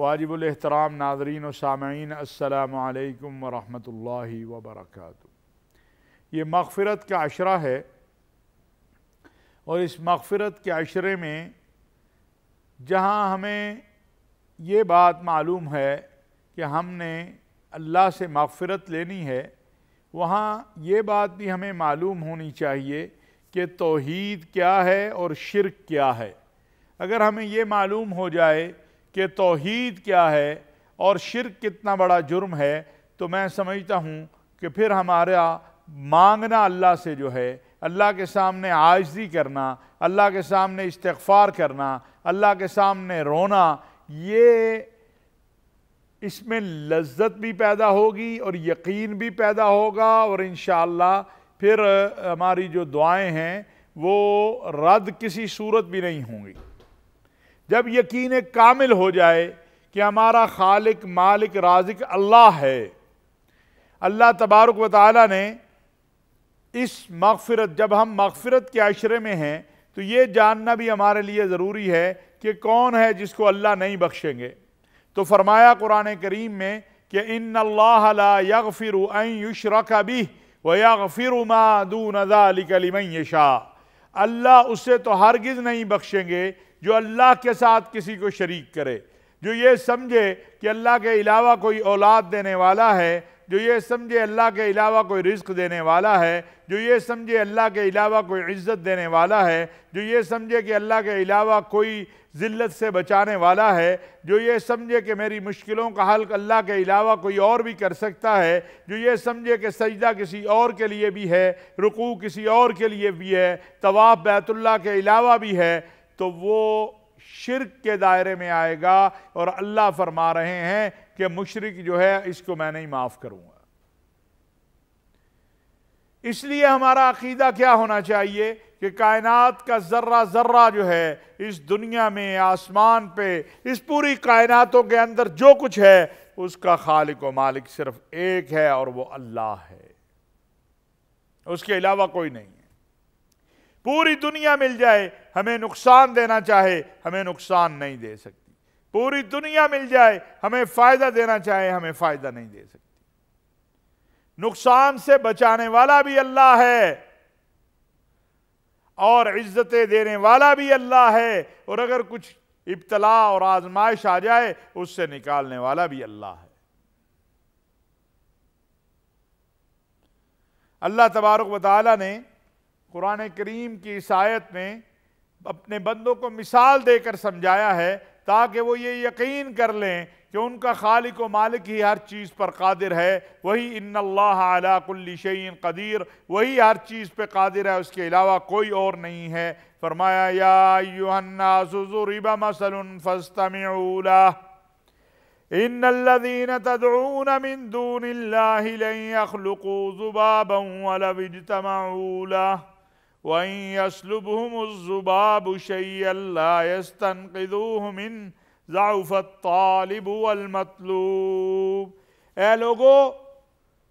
واجب الاحترام ناظرین و سامعین، السلام علیکم ورحمۃ اللہ وبرکاتہ۔ یہ مغفرت کا عشرہ ہے، اور اس مغفرت کے عشرے میں جہاں ہمیں یہ بات معلوم ہے کہ ہم نے اللہ سے مغفرت لینی ہے، وہاں یہ بات بھی ہمیں معلوم ہونی چاہیے کہ توحید کیا ہے اور شرک کیا ہے۔ اگر ہمیں یہ معلوم ہو جائے کہ توحید کیا ہے اور شرک کتنا بڑا جرم ہے، تو میں سمجھتا ہوں کہ پھر ہمارا مانگنا اللہ سے جو ہے، اللہ کے سامنے عاجزی کرنا، اللہ کے سامنے استغفار کرنا، اللہ کے سامنے رونا، یہ اس میں لذت بھی پیدا ہوگی اور یقین بھی پیدا ہوگا، اور انشاءاللہ پھر ہماری جو دعائیں ہیں وہ رد کسی صورت بھی نہیں ہوں گی۔ جب یقین کامل ہو جائے کہ ہمارا خالق مالک رازق اللہ ہے، اللہ تبارک و تعالی نے اس مغفرت، جب ہم مغفرت کے عشرے میں ہیں تو یہ جاننا بھی ہمارے لیے ضروری ہے کہ کون ہے جس کو اللہ نہیں بخشیں گے۔ تو فرمایا قرآن کریم میں کہ ان اللہ لا یغفر ان یشرک بہ ویغفر ما دون ذلک لمن یشاء، اللہ اسے تو ہرگز نہیں بخشیں گے جو اللہ کے ساتھ کسی کو شریک کرے، جو یہ سمجھے کہ اللہ کے علاوہ کوئی اولاد دینے والا ہے، جو یہ سمجھے اللہ کے علاوہ کوئی رزق دینے والا ہے، جو یہ سمجھے اللہ کے علاوہ کوئی عزت دینے والا ہے، جو یہ سمجھے کہ اللہ کے علاوہ کوئی ذلت سے بچانے والا ہے، جو یہ سمجھے کہ میری مشکلوں کا حل اللہ کے علاوہ کوئی اور بھی کر سکتا ہے، جو یہ سمجھے کہ سجدہ کسی اور کے لیے بھی ہے، رکوع کسی اور کے لیے بھی ہے، طواف بیت اللہ کے علاوہ بھی ہے، تو وہ شرک کے دائرے میں آئے گا، اور اللہ فرما رہے ہیں کہ مشرک جو ہے اس کو میں نہیں معاف کروں گا۔ اس لیے ہمارا عقیدہ کیا ہونا چاہیے کہ کائنات کا ذرہ ذرہ جو ہے اس دنیا میں، آسمان پہ، اس پوری کائناتوں کے اندر جو کچھ ہے، اس کا خالق و مالک صرف ایک ہے، اور وہ اللہ ہے، اس کے علاوہ کوئی نہیں ہے۔ پوری دنیا مل جائے، ہمیں نقصان دینا چاہے ہمیں نقصان نہیں دے سکتی، پوری دنیا مل جائے ہمیں فائدہ دینا چاہے ہمیں فائدہ نہیں دے سکتی۔ نقصان سے بچانے والا بھی اللہ ہے، اور عزتیں دینے والا بھی اللہ ہے، اور اگر کچھ ابتلا اور آزمائش آ جائے اس سے نکالنے والا بھی اللہ ہے۔ اللہ تبارک و تعالی نے قرآن کریم کی اس آیت میں اپنے بندوں کو مثال دے کر سمجھایا ہے تاکہ وہ یہ یقین کر لیں کہ ان کا خالق و مالک ہی ہر چیز پر قادر ہے، وہی ان اللہ علی کل شیء قدیر، وہی ہر چیز پہ قادر ہے، اس کے علاوہ کوئی اور نہیں ہے۔ فرمایا یا ایھا الناس ضرب مثل فاستمعوا لہ ان الذین تدعون من دون اللہ لن یخلقوا ذبابا ولو اجتمعوا لہ وَإِن يَسْلُبْهُمُ الذُّبَابُ شَيْئًا لَا يَسْتَنقِذُوهُ مِنْهُ ضَعْفَ الطَّالِبُ وَالْمَطْلُوبُ۔ اے لوگو،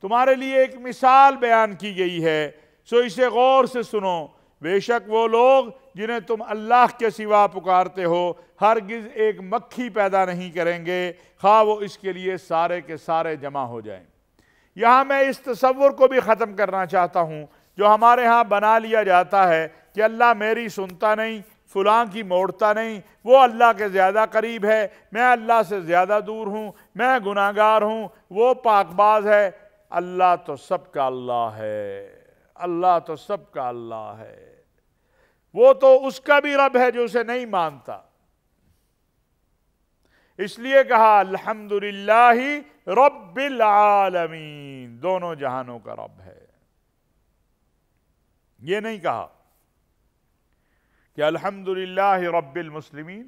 تمہارے لیے ایک مثال بیان کی گئی ہے، سو اسے غور سے سنو۔ بے شک وہ لوگ جنہیں تم اللہ کے سوا پکارتے ہو ہرگز ایک مکھی پیدا نہیں کریں گے، خواہ وہ اس کے لیے سارے کے سارے جمع ہو جائیں۔ یہاں میں اس تصور کو بھی ختم کرنا چاہتا ہوں جو ہمارے ہاں بنا لیا جاتا ہے کہ اللہ میری سنتا نہیں، فلاں کی موڑتا نہیں، وہ اللہ کے زیادہ قریب ہے، میں اللہ سے زیادہ دور ہوں، میں گناہگار ہوں، وہ پاک باز ہے۔ اللہ تو سب کا اللہ ہے، اللہ تو سب کا اللہ ہے، وہ تو اس کا بھی رب ہے جو اسے نہیں مانتا۔ اس لیے کہا الحمدللہ رب العالمین، دونوں جہانوں کا رب ہے۔ یہ نہیں کہا کہ الحمدللہ رب المسلمین،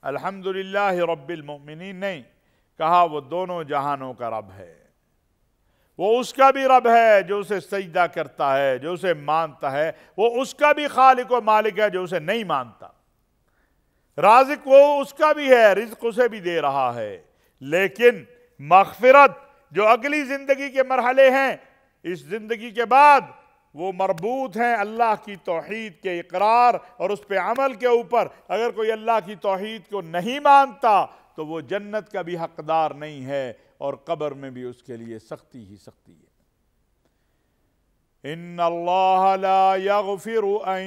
الحمدللہ رب المؤمنین، نہیں کہا وہ دونوں جہانوں کا رب ہے، وہ اس کا بھی رب ہے جو اسے سجدہ کرتا ہے، جو اسے مانتا ہے، وہ اس کا بھی خالق و مالک ہے جو اسے نہیں مانتا، رازق وہ اس کا بھی ہے، رزق اسے بھی دے رہا ہے۔ لیکن مغفرت جو اگلی زندگی کے مرحلے ہیں، اس زندگی کے بعد وہ مربوط ہیں اللہ کی توحید کے اقرار اور اس پہ عمل کے اوپر۔ اگر کوئی اللہ کی توحید کو نہیں مانتا تو وہ جنت کا بھی حقدار نہیں ہے اور قبر میں بھی اس کے لیے سختی ہی سختی ہے۔ ان اللہ لا یغفر ان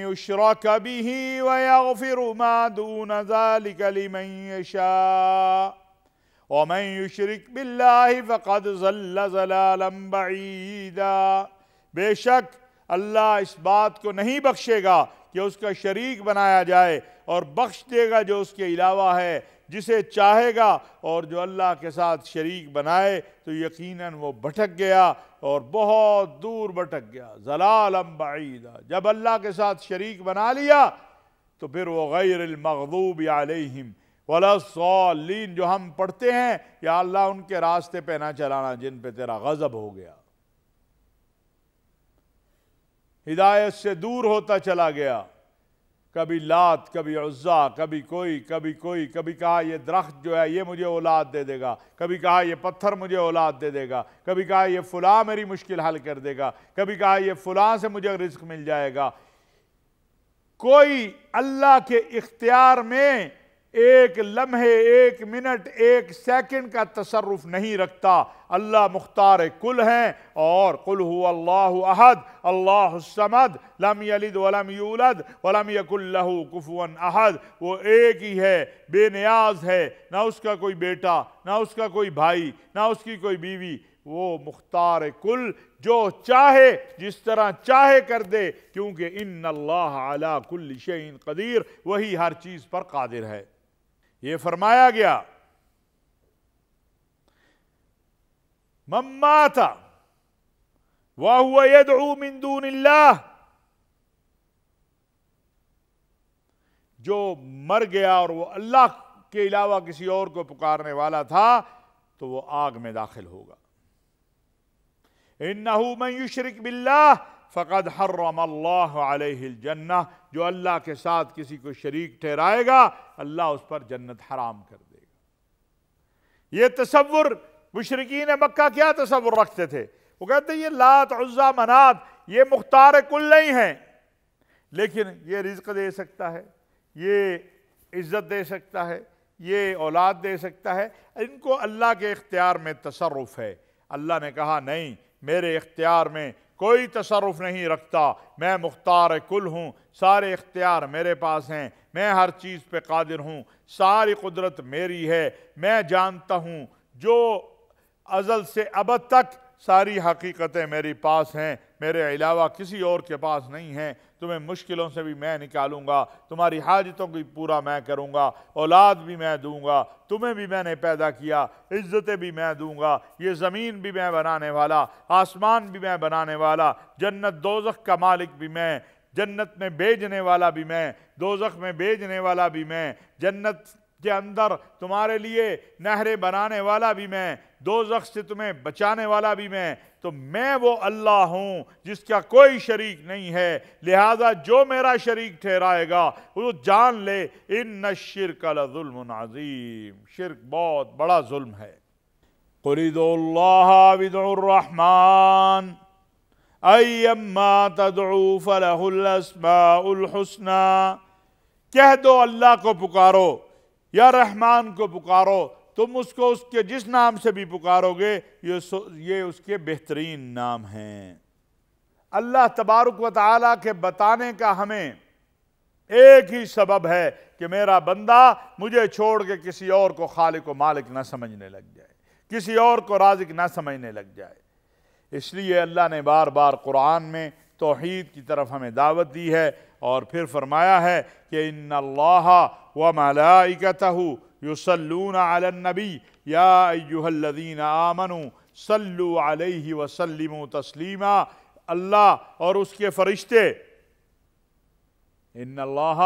یشرک بہ ویغفر ما دون ذلک لمن یشاء ومن یشرک باللہ فقد ضل ضلالا بعیدا۔ بے شک اللہ اس بات کو نہیں بخشے گا کہ اس کا شریک بنایا جائے، اور بخش دے گا جو اس کے علاوہ ہے جسے چاہے گا، اور جو اللہ کے ساتھ شریک بنائے تو یقیناً وہ بھٹک گیا اور بہت دور بھٹک گیا، ضلالا بعیدا۔ جب اللہ کے ساتھ شریک بنا لیا تو پھر وہ غیر المغضوب علیہم ولا الضالین جو ہم پڑھتے ہیں، یا اللہ ان کے راستے پہ نہ چلانا جن پہ تیرا غضب ہو گیا، ہدایت سے دور ہوتا چلا گیا، کبھی لات کبھی عزا، کبھی کوئی کبھی کہا یہ درخت جو ہے یہ مجھے اولاد دے دے گا، کبھی کہا یہ پتھر مجھے اولاد دے دے گا، کبھی کہا یہ فلاں میری مشکل حل کر دے گا، کبھی کہا یہ فلاں سے مجھے رزق مل جائے گا۔ کوئی اللہ کے اختیار میں ایک لمحے، ایک منٹ، ایک سیکنڈ کا تصرف نہیں رکھتا۔ اللہ مختار کل ہیں، اور قل هو اللہ احد اللہ الصمد لم یلد ولم یولد ولم یکن لہ کفوا احد۔ وہ ایک ہی ہے، بے نیاز ہے، نہ اس کا کوئی بیٹا، نہ اس کا کوئی بھائی، نہ اس کی کوئی بیوی۔ وہ مختار کل، جو چاہے جس طرح چاہے کر دے، کیونکہ ان اللہ علی کل شیء قدیر، وہی ہر چیز پر قادر ہے۔ یہ فرمایا گیا من مات وهو يدعو من دون اللہ، جو مر گیا اور وہ اللہ کے علاوہ کسی اور کو پکارنے والا تھا تو وہ آگ میں داخل ہوگا۔ انہ من یشرک باللہ فقد حرم اللہ علیہ الجنہ، جو اللہ کے ساتھ کسی کو شریک ٹھہرائے گا اللہ اس پر جنت حرام کر دے گا۔ یہ تصور مشرکین مکہ کیا تصور رکھتے تھے؟ وہ کہتے ہیں یہ لات عزا منات یہ مختار کل نہیں ہیں، لیکن یہ رزق دے سکتا ہے، یہ عزت دے سکتا ہے، یہ اولاد دے سکتا ہے، ان کو اللہ کے اختیار میں تصرف ہے۔ اللہ نے کہا نہیں، میرے اختیار میں کوئی تصرف نہیں رکھتا، میں مختار کل ہوں، سارے اختیار میرے پاس ہیں، میں ہر چیز پہ قادر ہوں، ساری قدرت میری ہے، میں جانتا ہوں، جو ازل سے ابد تک ساری حقیقتیں میرے پاس ہیں، میرے علاوہ کسی اور کے پاس نہیں ہیں۔ تمہیں مشکلوں سے بھی میں نکالوں گا، تمہاری حاجتوں کو پورا میں کروں گا، اولاد بھی میں دوں گا، تمہیں بھی میں نے پیدا کیا، عزتیں بھی میں دوں گا، یہ زمین بھی میں بنانے والا، آسمان بھی میں بنانے والا، جنت دوزخ کا مالک بھی میں، جنت میں بھیجنے والا بھی میں، دوزخ میں بھیجنے والا بھی میں، جنت کے اندر تمہارے لیے نہریں بنانے والا بھی میں، دوزخ سے تمہیں بچانے والا بھی میں۔ تو میں وہ اللہ ہوں جس کا کوئی شریک نہیں ہے، لہذا جو میرا شریک ٹھہرائے گا وہ جان لے ان الشرک لظلم عظیم، شرک بہت بڑا ظلم ہے۔ قل ادعوا اللہ وادعوا الرحمن ایما تدعوا فلہ الاسماء الحسنی، کہہ دو اللہ کو پکارو یا رحمان کو پکارو، تم اس کو اس کے جس نام سے بھی پکارو گے یہ اس کے بہترین نام ہیں۔ اللہ تبارک و تعالیٰ کے بتانے کا ہمیں ایک ہی سبب ہے کہ میرا بندہ مجھے چھوڑ کے کسی اور کو خالق و مالک نہ سمجھنے لگ جائے، کسی اور کو رازق نہ سمجھنے لگ جائے۔ اس لیے اللہ نے بار بار قرآن میں توحید کی طرف ہمیں دعوت دی ہے، اور پھر فرمایا ہے کہ ان اللہ وملائکتہ یصلون علی النبی یا ایہا الذین آمنوا صلوا علیہ وسلموا تسلیما۔ اللہ اور اس کے فرشتے، ان اللہ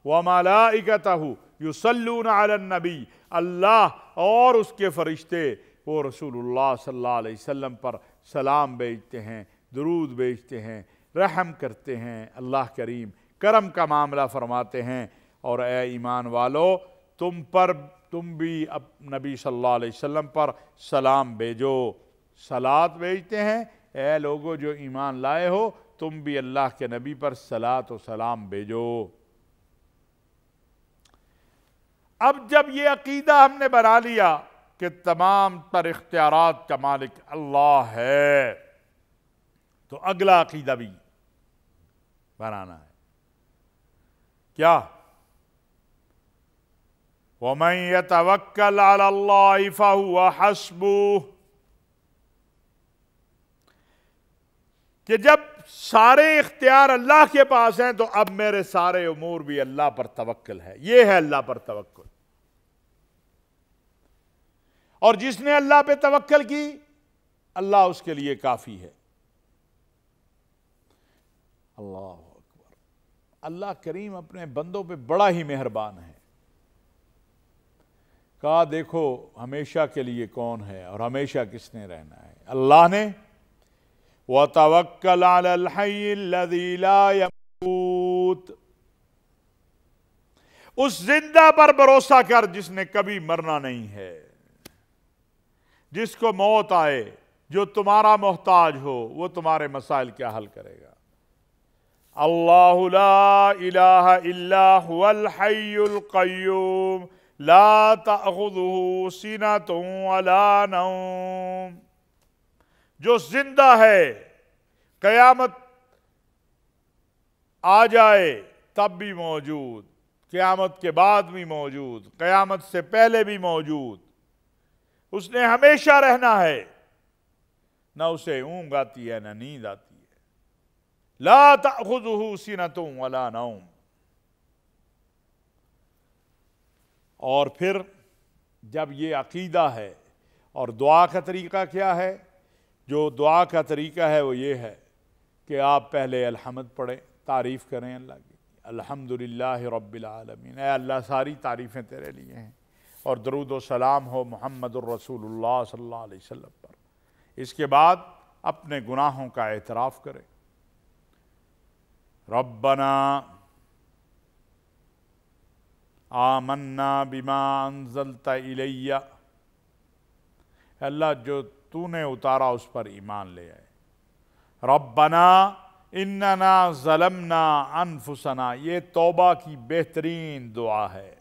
وملائکتہ یصلون علی النبی، اللہ اور اس کے فرشتے وہ رسول اللہ صلی اللہ علیہ وسلم پر سلام بھیجتے ہیں، درود بھیجتے ہیں، رحم کرتے ہیں، اللہ کریم کرم کا معاملہ فرماتے ہیں۔ اور اے ایمان والو، تم بھی نبی صلی اللہ علیہ وسلم پر سلام بھیجو، صلات بھیجتے ہیں۔ اے لوگو جو ایمان لائے ہو، تم بھی اللہ کے نبی پر صلات و سلام بھیجو۔ اب جب یہ عقیدہ ہم نے بنا لیا کہ تمام تر اختیارات کا مالک اللہ ہے، تو اگلا عقیدہ بھی بنانا ہے، کیا؟ وَمَن يَتَوَكَّلْ عَلَى اللَّهِ فَهُوَ حَسْبُهُ، کہ جب سارے اختیار اللہ کے پاس ہیں تو اب میرے سارے امور بھی اللہ پر توکل ہے۔ یہ ہے اللہ پر توکل، اور جس نے اللہ پہ توکل کی اللہ اس کے لیے کافی ہے۔ اللہ اکبر، اللہ کریم اپنے بندوں پہ بڑا ہی مہربان ہے۔ کہا دیکھو ہمیشہ کے لیے کون ہے اور ہمیشہ کس نے رہنا ہے؟ اللہ نے۔ وَتَوَكَّلْ عَلَى الْحَيِّ الَّذِي لَا يَمُوتُ، اس زندہ پر بھروسہ کر جس نے کبھی مرنا نہیں ہے، جس کو موت آئے، جو تمہارا محتاج ہو، وہ تمہارے مسائل کیا حل کرے گا۔ اللہ لا الہ الا هو الحی القیوم لا تأخذہ سنۃ ولا نوم، جو زندہ ہے، قیامت آ جائے تب بھی موجود، قیامت کے بعد بھی موجود، قیامت سے پہلے بھی موجود، اس نے ہمیشہ رہنا ہے، نہ اسے اونگ آتی ہے نہ نیند آتی ہے۔ لا تأخذہ سنۃ ولا نوم۔ اور پھر جب یہ عقیدہ ہے، اور دعا کا طریقہ کیا ہے؟ جو دعا کا طریقہ ہے وہ یہ ہے کہ آپ پہلے الحمد پڑھیں، تعریف کریں اللہ کی، الحمدللہ رب العالمین، اے اللہ ساری تعریفیں تیرے لیے ہیں، اور درود و سلام ہو محمد الرسول اللہ صلی اللہ علیہ وسلم پر۔ اس کے بعد اپنے گناہوں کا اعتراف کریں۔ ربنا آمنا بما انزلت الی، اللہ جو تو نے اتارا اس پر ایمان لے آئے۔ ربنا اننا ظلمنا انفسنا، یہ توبہ کی بہترین دعا ہے۔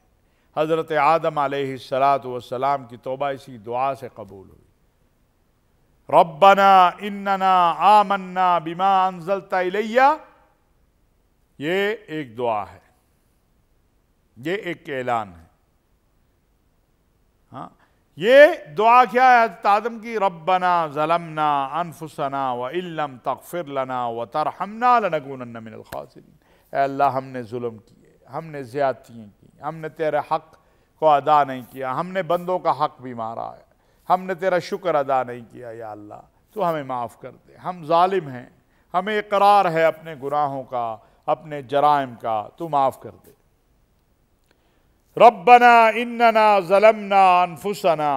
حضرت آدم علیہ السلام کی توبہ اسی دعا سے قبول ہوئی۔ ربنا اننا آمنا بما انزلت الی، یہ ایک دعا ہے، یہ ایک اعلان ہے۔ ہاں، یہ دعا کیا ہے حضرت آدم کی؟ ربنا ظلمنا انفسنا وان لم تغفر لنا وترحمنا لنکونن من الخاسرین، اے اللہ ہم نے ظلم کیے، ہم نے زیادتیاں کی، ہم نے تیرے حق کو ادا نہیں کیا، ہم نے بندوں کا حق بھی مارا ہے، ہم نے تیرا شکر ادا نہیں کیا، یا اللہ تو ہمیں معاف کر دے، ہم ظالم ہیں، ہمیں اقرار ہے اپنے گناہوں کا، اپنے جرائم کا، تو معاف کر دے۔ ربنا اننا ظلمنا انفسنا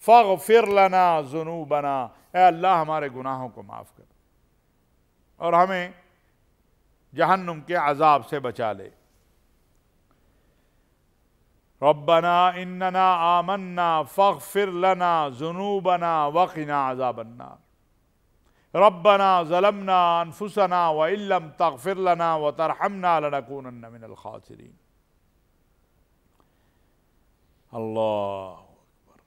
فاغفر لنا ذنوبنا، اے اللہ ہمارے گناہوں کو معاف کر اور ہمیں جہنم کے عذاب سے بچا لے۔ ربنا اننا آمنا فاغفر لنا ذنوبنا وقنا عذاب النار، ربنا ظلمنا انفسنا وان لم تغفر لنا وترحمنا لنکونن من الخاسرین۔ اللہ اکبر۔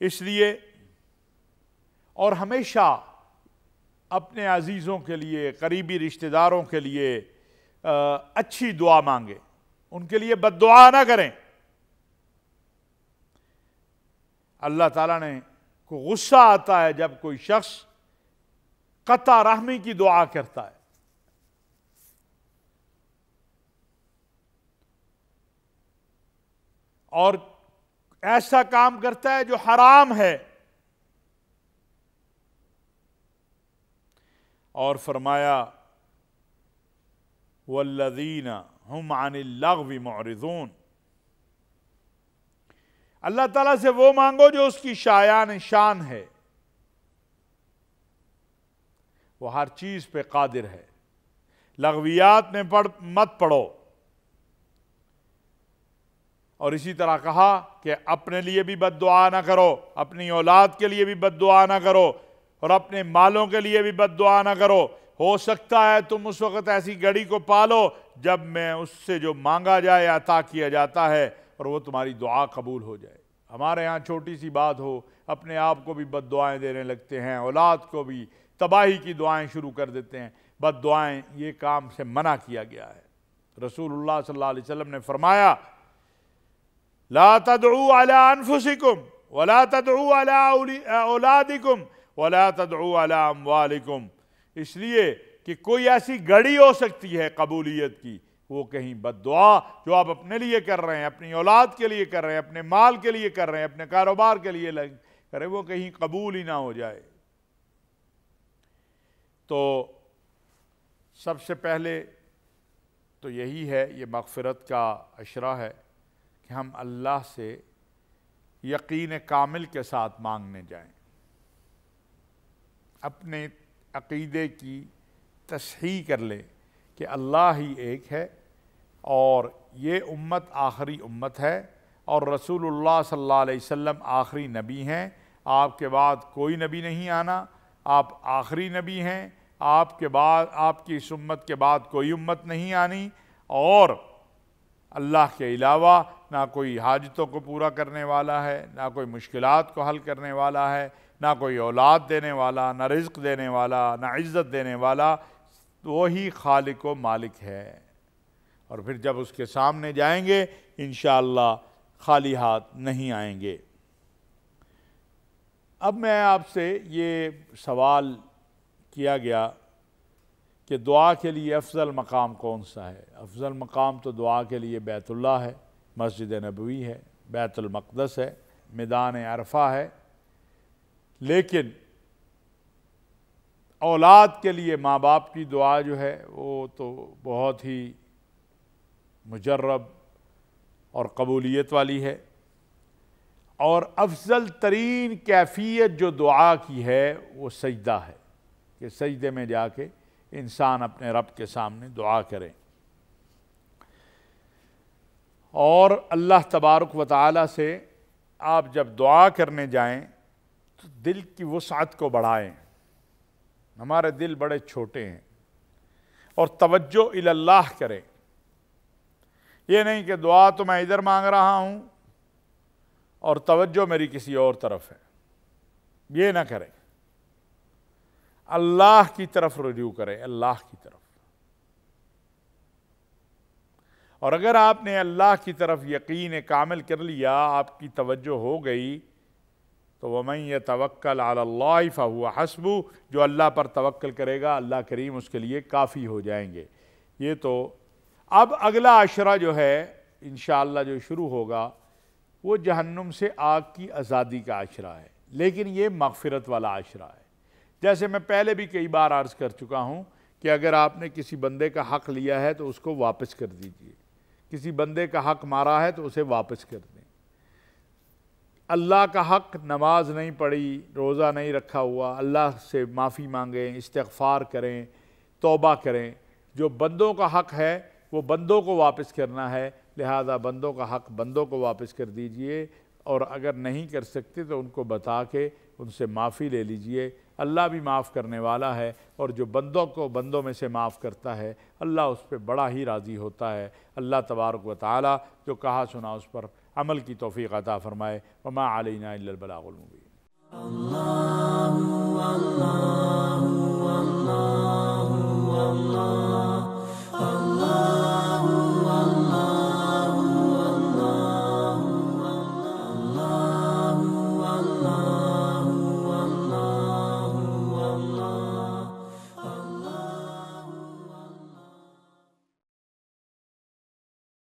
اس لیے اور ہمیشہ اپنے عزیزوں کے لیے، قریبی رشتہ داروں کے لیے اچھی دعا مانگے، ان کے لیے بد دعا نہ کریں۔ اللہ تعالیٰ نے کو غصہ آتا ہے جب کوئی شخص قطع رحمی کی دعا کرتا ہے۔ اور ایسا کام کرتا ہے جو حرام ہے، اور فرمایا والذین ہم عن اللغو معرضون، اللہ تعالیٰ سے وہ مانگو جو اس کی شایان شان ہے، وہ ہر چیز پہ قادر ہے۔ لغویات میں مت پڑھو، اور اسی طرح کہا کہ اپنے لیے بھی بد دعا نہ کرو، اپنی اولاد کے لیے بھی بد دعا نہ کرو، اور اپنے مالوں کے لیے بھی بد دعا نہ کرو۔ ہو سکتا ہے تم اس وقت ایسی گھڑی کو پالو جب میں اس سے جو مانگا جائے عطا کیا جاتا ہے اور وہ تمہاری دعا قبول ہو جائے۔ ہمارے ہاں چھوٹی سی بات ہو اپنے آپ کو بھی بد دعائیں دینے لگتے ہیں، اولاد کو بھی تباہی کی دعائیں شروع کر دیتے ہیں۔ بد دعائیں یہ کام سے منع کیا گیا ہے۔ رسول اللہ صلی اللہ علیہ وسلم نے فرمایا لا تدعوا علی انفسکم ولا تدعوا علی اولادکم ولا تدعوا علی اموالکم، اس لیے کہ کوئی ایسی گھڑی ہو سکتی ہے قبولیت کی، وہ کہیں بد دعا جو آپ اپنے لیے کر رہے ہیں، اپنی اولاد کے لیے کر رہے ہیں، اپنے مال کے لیے کر رہے ہیں، اپنے کاروبار کے لیے کر رہے ہیں، وہ کہیں قبول ہی نہ ہو جائے۔ تو سب سے پہلے تو یہی ہے، یہ مغفرت کا عشرہ ہے کہ ہم اللہ سے یقین کامل کے ساتھ مانگنے جائیں، اپنے عقیدے کی تصحیح کر لیں کہ اللہ ہی ایک ہے اور یہ امت آخری امت ہے اور رسول اللہ صلی اللہ علیہ وسلم آخری نبی ہیں، آپ کے بعد کوئی نبی نہیں آنا، آپ آخری نبی ہیں، آپ کے بعد آپ کی اس امت کے بعد کوئی امت نہیں آنی، اور اللہ کے علاوہ نہ کوئی حاجتوں کو پورا کرنے والا ہے، نہ کوئی مشکلات کو حل کرنے والا ہے، نہ کوئی اولاد دینے والا، نہ رزق دینے والا، نہ عزت دینے والا، وہی خالق و مالک ہے۔ اور پھر جب اس کے سامنے جائیں گے انشاءاللہ خالی ہاتھ نہیں آئیں گے۔ اب میں آپ سے یہ سوال کیا گیا کہ دعا کے لیے افضل مقام کون سا ہے؟ افضل مقام تو دعا کے لیے بیت اللہ ہے، مسجد نبوی ہے، بیت المقدس ہے، میدان عرفہ ہے، لیکن اولاد کے لیے ماں باپ کی دعا جو ہے وہ تو بہت ہی مجرب اور قبولیت والی ہے، اور افضل ترین کیفیت جو دعا کی ہے وہ سجدہ ہے کہ سجدے میں جا کے انسان اپنے رب کے سامنے دعا کرے، اور اللہ تبارک و تعالی سے آپ جب دعا کرنے جائیں تو دل کی وسعت کو بڑھائیں۔ ہمارے دل بڑے چھوٹے ہیں، اور توجہ الی اللہ کریں، یہ نہیں کہ دعا تو میں ادھر مانگ رہا ہوں اور توجہ میری کسی اور طرف ہے، یہ نہ کریں، اللہ کی طرف رجوع کریں، اللہ کی طرف۔ اور اگر آپ نے اللہ کی طرف یقین کامل کر لیا، آپ کی توجہ ہو گئی، تو وَمَن يَتَوَكَّلْ عَلَى اللَّهِ فَهُوَ حَسْبُهُ، جو اللہ پر توکل کرے گا اللہ کریم اس کے لیے کافی ہو جائیں گے۔ یہ تو اب اگلا عشرہ جو ہے انشاءاللہ جو شروع ہوگا وہ جہنم سے آگ کی آزادی کا عشرہ ہے، لیکن یہ مغفرت والا عشرہ ہے۔ جیسے میں پہلے بھی کئی بار عرض کر چکا ہوں کہ اگر آپ نے کسی بندے کا حق لیا ہے تو اس کو واپس کر دیجئے، کسی بندے کا حق مارا ہے تو اسے واپس کر دیں۔ اللہ کا حق، نماز نہیں پڑھی، روزہ نہیں رکھا ہوا، اللہ سے معافی مانگیں، استغفار کریں، توبہ کریں۔ جو بندوں کا حق ہے وہ بندوں کو واپس کرنا ہے، لہذا بندوں کا حق بندوں کو واپس کر دیجئے، اور اگر نہیں کر سکتے تو ان کو بتا کے ان سے معافی لے لیجئے۔ اللہ بھی معاف کرنے والا ہے، اور جو بندوں کو بندوں میں سے معاف کرتا ہے اللہ اس پہ بڑا ہی راضی ہوتا ہے۔ اللہ تبارک و تعالی جو کہا سنا اس پر عمل کی توفیق عطا فرمائے۔ وما علینا الا البلاغ المبین۔